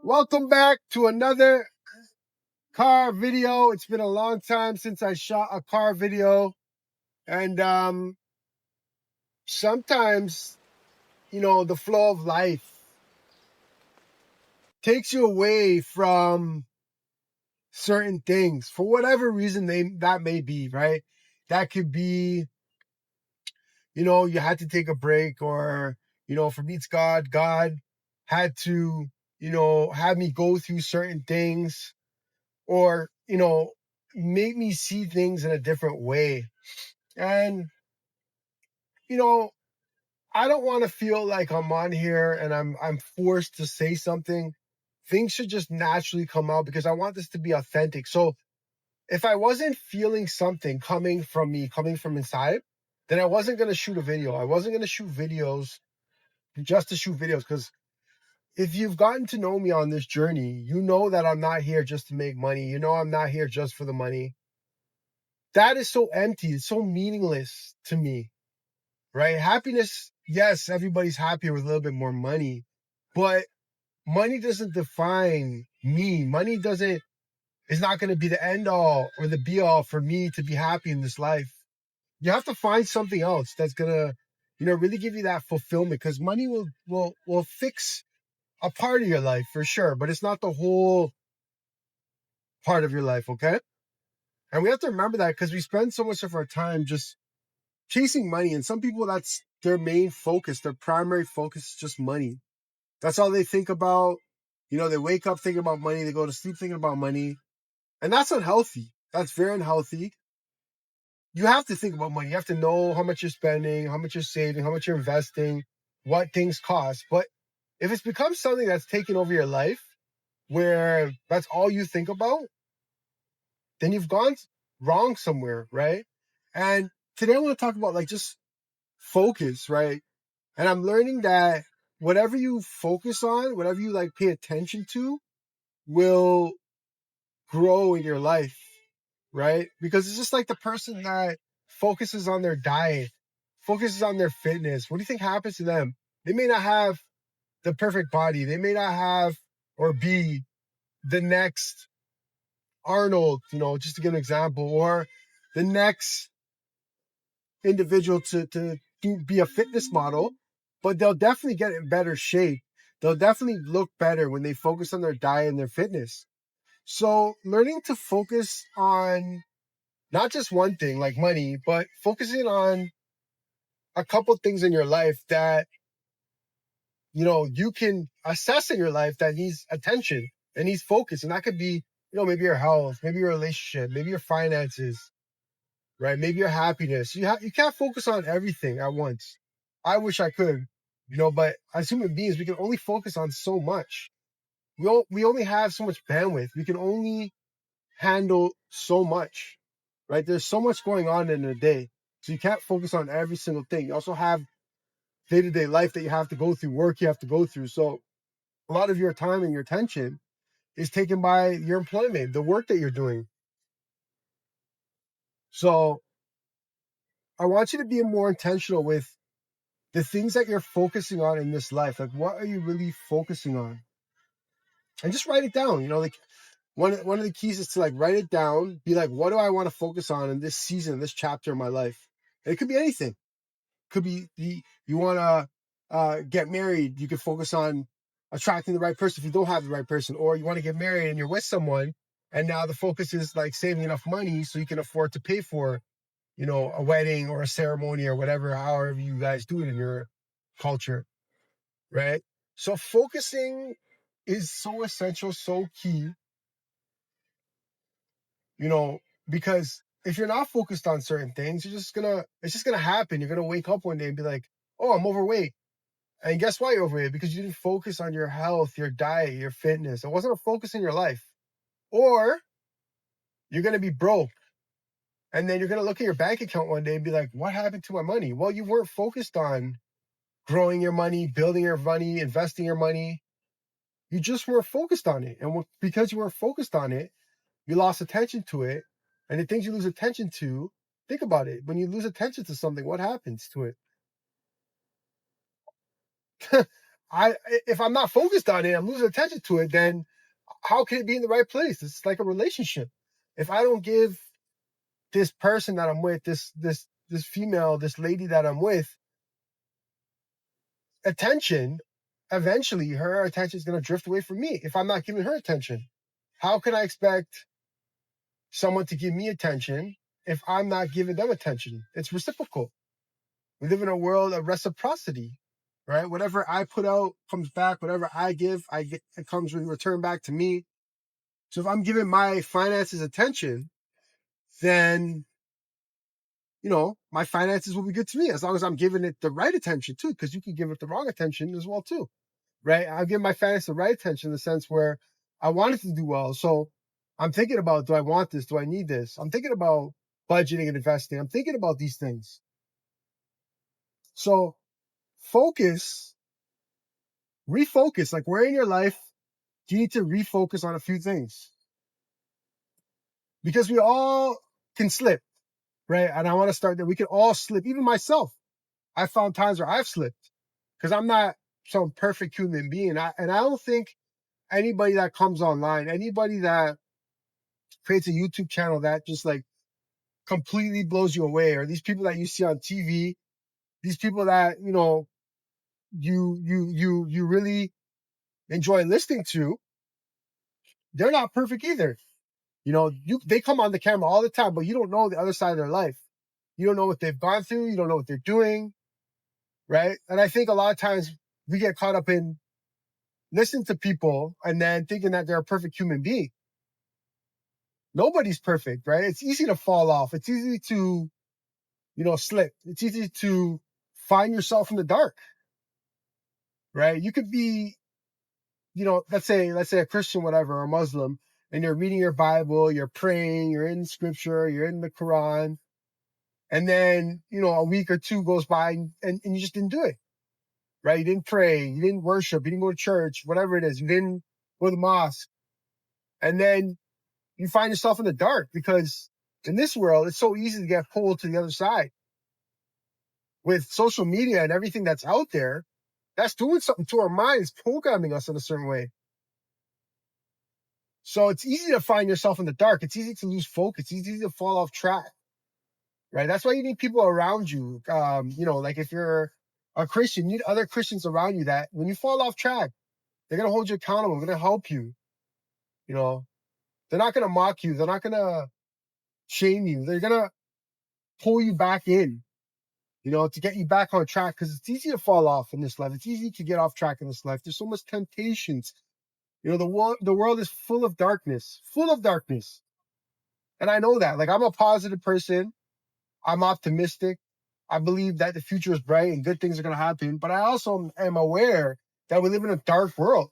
Welcome back to another car video. It's been a long time since I shot a car video. And sometimes, the flow of life takes you away from certain things for whatever reason that may be, right? That could be, you had to take a break, or, for me, it's God. God had to, have me go through certain things, or, make me see things in a different way. And, you know, I don't want to feel like I'm on here and I'm forced to say something. Things should just naturally come out because I want this to be authentic. So if I wasn't feeling something coming from me, coming from inside, then I wasn't going to shoot a video. I wasn't going to shoot videos just to shoot videos, because if you've gotten to know me on this journey, you know that I'm not here just to make money. You know I'm not here just for the money. That is so empty. It's so meaningless to me, right? Happiness, yes, everybody's happier with a little bit more money, but money doesn't define me. Money is not going to be the end all or the be all for me to be happy in this life. You have to find something else that's going to, really give you that fulfillment, because money will fix a part of your life for sure, but it's not the whole part of your life, okay? And we have to remember that, because we spend so much of our time just chasing money. And some people, that's their main focus. Their primary focus is just money. That's all they think about. They wake up thinking about money. They go to sleep thinking about money. And that's unhealthy. That's very unhealthy. You have to think about money. You have to know how much you're spending, how much you're saving, how much you're investing, what things cost. But if it's become something that's taken over your life, where that's all you think about, then you've gone wrong somewhere, right? And today I want to talk about just focus, right? And I'm learning that whatever you focus on, whatever you pay attention to, will grow in your life, right? Because it's just like the person that focuses on their diet, focuses on their fitness. What do you think happens to them? They may not have the perfect body. They may not have or be the next Arnold, just to give an example, or the next individual to be a fitness model, but they'll definitely get in better shape. They'll definitely look better when they focus on their diet and their fitness. So learning to focus on not just one thing like money, but focusing on a couple things in your life that, you can assess in your life that needs attention and needs focus. And that could be, maybe your health, maybe your relationship, maybe your finances, right? Maybe your happiness. You can't focus on everything at once. I wish I could, but as human beings, we can only focus on so much. We only have so much bandwidth. We can only handle so much, right? There's so much going on in a day. So you can't focus on every single thing. You also have day-to-day life that you have to go through, work you have to go through. So a lot of your time and your attention is taken by your employment, the work that you're doing. So I want you to be more intentional with the things that you're focusing on in this life. Like, what are you really focusing on? And just write it down. One of the keys is to write it down. Be like, what do I want to focus on in this season, this chapter of my life? And it could be anything. It could be you want to get married. You could focus on attracting the right person if you don't have the right person, or you want to get married and you're with someone, and now the focus is saving enough money so you can afford to pay for a wedding or a ceremony or whatever, however you guys do it in your culture, right? So focusing is so essential, so key, because if you're not focused on certain things, it's just gonna happen. You're gonna wake up one day and be like, oh, I'm overweight. And guess why you're overweight? Because you didn't focus on your health, your diet, your fitness. It wasn't a focus in your life. Or you're gonna be broke. And then you're gonna look at your bank account one day and be like, what happened to my money? Well, you weren't focused on growing your money, building your money, investing your money. You just weren't focused on it. And because you weren't focused on it, you lost attention to it. And the things you lose attention to, think about it. When you lose attention to something, what happens to it? if I'm not focused on it, I'm losing attention to it, then how can it be in the right place? It's like a relationship. If I don't give this person that I'm with, this female, this lady that I'm with, attention, eventually her attention is going to drift away from me if I'm not giving her attention. How can I expect someone to give me attention if I'm not giving them attention? It's reciprocal. We live in a world of reciprocity, right? Whatever I put out comes back. Whatever I give, it comes in return back to me. So if I'm giving my finances attention, then, my finances will be good to me as long as I'm giving it the right attention too, because you can give it the wrong attention as well too, right? I'll give my finances the right attention in the sense where I want it to do well. So I'm thinking about, do I want this? Do I need this? I'm thinking about budgeting and investing. I'm thinking about these things. So refocus, like where in your life do you need to refocus on a few things? Because we all can slip, right? And I want to start there. We can all slip, even myself. I found times where I've slipped because I'm not some perfect human being. And I don't think anybody that comes online, anybody that creates a YouTube channel that just like completely blows you away, or these people that you see on TV, these people that, you really enjoy listening to, they're not perfect either. They come on the camera all the time, but you don't know the other side of their life. You don't know what they've gone through. You don't know what they're doing, right? And I think a lot of times we get caught up in listening to people and then thinking that they're a perfect human being. Nobody's perfect, right? It's easy to fall off. It's easy to, slip. It's easy to find yourself in the dark, right? You could be, let's say a Christian, whatever, or a Muslim, and you're reading your Bible, you're praying, you're in scripture, you're in the Quran, and then, a week or two goes by and you just didn't do it, right? You didn't pray, you didn't worship, you didn't go to church, whatever it is, you didn't go to the mosque. And then you find yourself in the dark because in this world, it's so easy to get pulled to the other side. With social media and everything that's out there, that's doing something to our minds, programming us in a certain way. So it's easy to find yourself in the dark. It's easy to lose focus. It's easy to fall off track, right? That's why you need people around you. Like if you're a Christian, you need other Christians around you that when you fall off track, they're going to hold you accountable. They're going to help you. They're not going to mock you. They're not going to shame you. They're going to pull you back in, to get you back on track, because it's easy to fall off in this life. It's easy to get off track in this life. There's so much temptations. The world is full of darkness. And I know that. Like, I'm a positive person. I'm optimistic. I believe that the future is bright and good things are going to happen. But I also am aware that we live in a dark world.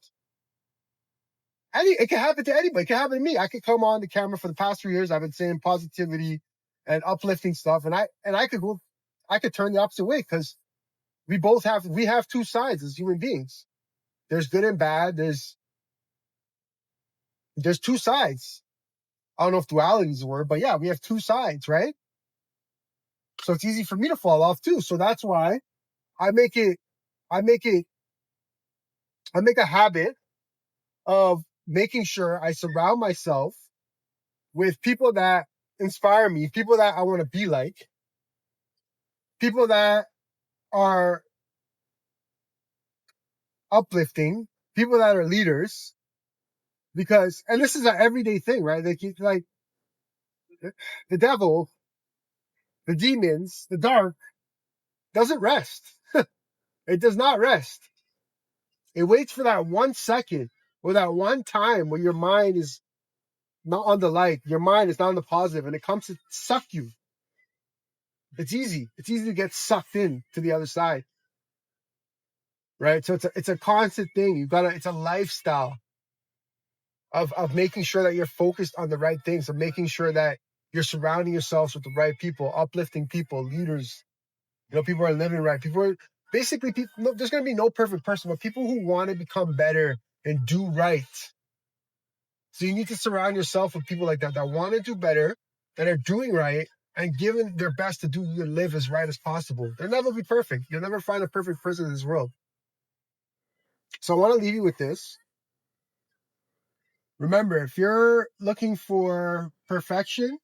It can happen to anybody. It can happen to me. I could come on the camera for the past 3 years. I've been saying positivity and uplifting stuff. And I could turn the opposite way, because we have two sides as human beings. There's good and bad. There's two sides. I don't know if duality is the word, but yeah, we have two sides, right? So it's easy for me to fall off too. So that's why I make a habit of making sure I surround myself with people that inspire me, people that I want to be like, people that are uplifting, people that are leaders. Because, and this is an everyday thing, right? Like the devil, the demons, the dark doesn't rest. It does not rest. It waits for that 1 second or that one time where your mind is not on the light, your mind is not on the positive, and it comes to suck you. It's easy. It's easy to get sucked in to the other side, right? So it's a constant thing. It's a lifestyle of making sure that you're focused on the right things, of making sure that you're surrounding yourselves with the right people, uplifting people, leaders. People are living right. There's going to be no perfect person, but people who want to become better and do right. So you need to surround yourself with people like that want to do better, that are doing right, and giving their best to live as right as possible. They'll never be perfect. You'll never find a perfect person in this world. So I want to leave you with this. Remember, if you're looking for perfection,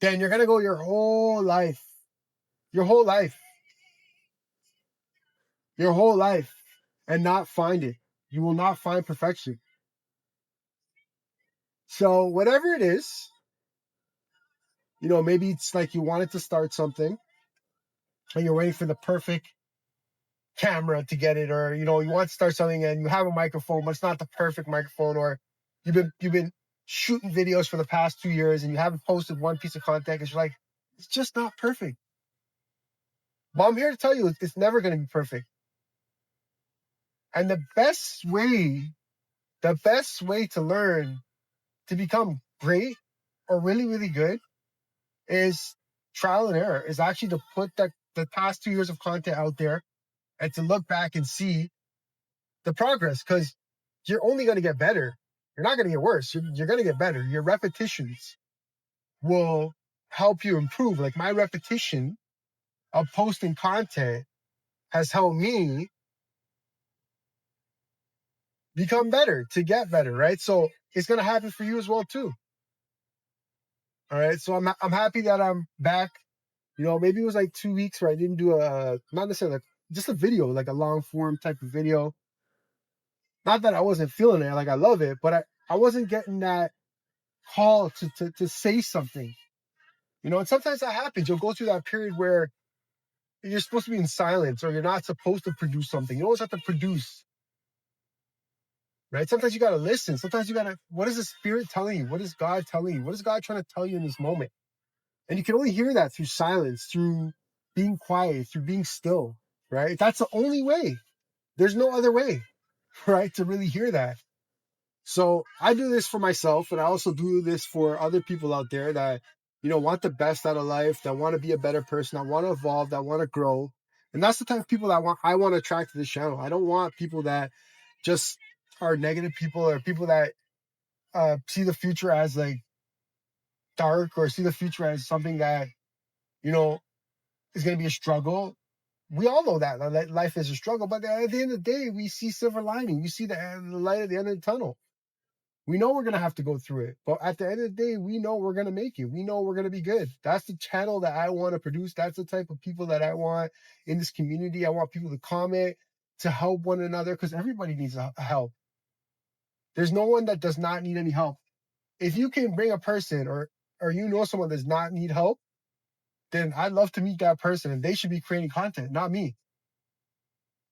then you're going to go your whole life, your whole life, your whole life, and not find it. You will not find perfection. So whatever it is, maybe it's like you wanted to start something and you're waiting for the perfect camera to get it, or you want to start something and you have a microphone, but it's not the perfect microphone, or you've been shooting videos for the past 2 years and you haven't posted one piece of content because you're like, it's just not perfect. Well, I'm here to tell you it's never going to be perfect. And the best way to learn to become great or really, really good is trial and error, is actually to put the past 2 years of content out there and to look back and see the progress, because you're only going to get better. You're not going to get worse. You're going to get better. Your repetitions will help you improve. Like my repetition of posting content has helped me become better, to get better, right? So it's going to happen for you as well too. All right. So I'm happy that I'm back. Maybe it was like 2 weeks where I didn't do not necessarily just a video, like a long form type of video. Not that I wasn't feeling it, like I love it, but I wasn't getting that call to say something. And sometimes that happens. You'll go through that period where you're supposed to be in silence, or you're not supposed to produce something. You always have to produce, right? Sometimes you got to listen. Sometimes you got to, what is the Spirit telling you? What is God telling you? What is God trying to tell you in this moment? And you can only hear that through silence, through being quiet, through being still, right? That's the only way. There's no other way, right, to really hear that. So I do this for myself, and I also do this for other people out there that, want the best out of life, that want to be a better person, that want to evolve, that want to grow. And that's the type of people I want to attract to this channel. I don't want people that just are negative people, or people that see the future as like dark, or see the future as something that, is going to be a struggle. We all know that life is a struggle, but at the end of the day, we see silver lining. We see the light at the end of the tunnel. We know we're going to have to go through it, but at the end of the day, we know we're going to make it. We know we're going to be good. That's the channel that I want to produce. That's the type of people that I want in this community. I want people to comment, to help one another, because everybody needs help. There's no one that does not need any help. If you can bring a person, or someone that does not need help, then I'd love to meet that person, and they should be creating content, not me.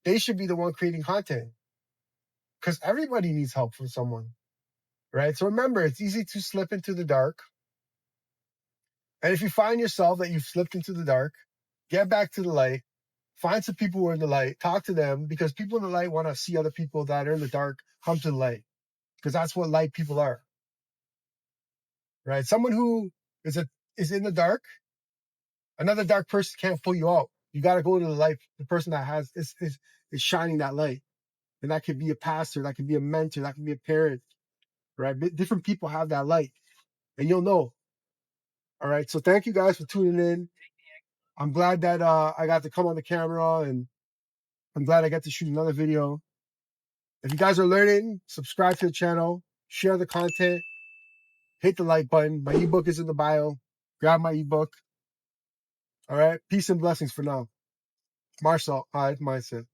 They should be the one creating content, because everybody needs help from someone, right? So remember, it's easy to slip into the dark. And if you find yourself that you've slipped into the dark, get back to the light, find some people who are in the light, talk to them, because people in the light want to see other people that are in the dark come to the light, because that's what light people are, right? Someone who is in the dark, another dark person can't pull you out. You got to go to the light, the person that is shining that light. And that could be a pastor, that could be a mentor, that could be a parent, right? Different people have that light, and you'll know. All right. So thank you guys for tuning in. I'm glad that I got to come on the camera, and I'm glad I got to shoot another video. If you guys are learning, subscribe to the channel, share the content, hit the like button. My ebook is in the bio. Grab my ebook. All right. Peace and blessings for now. Marcel, Hyde, Mindset.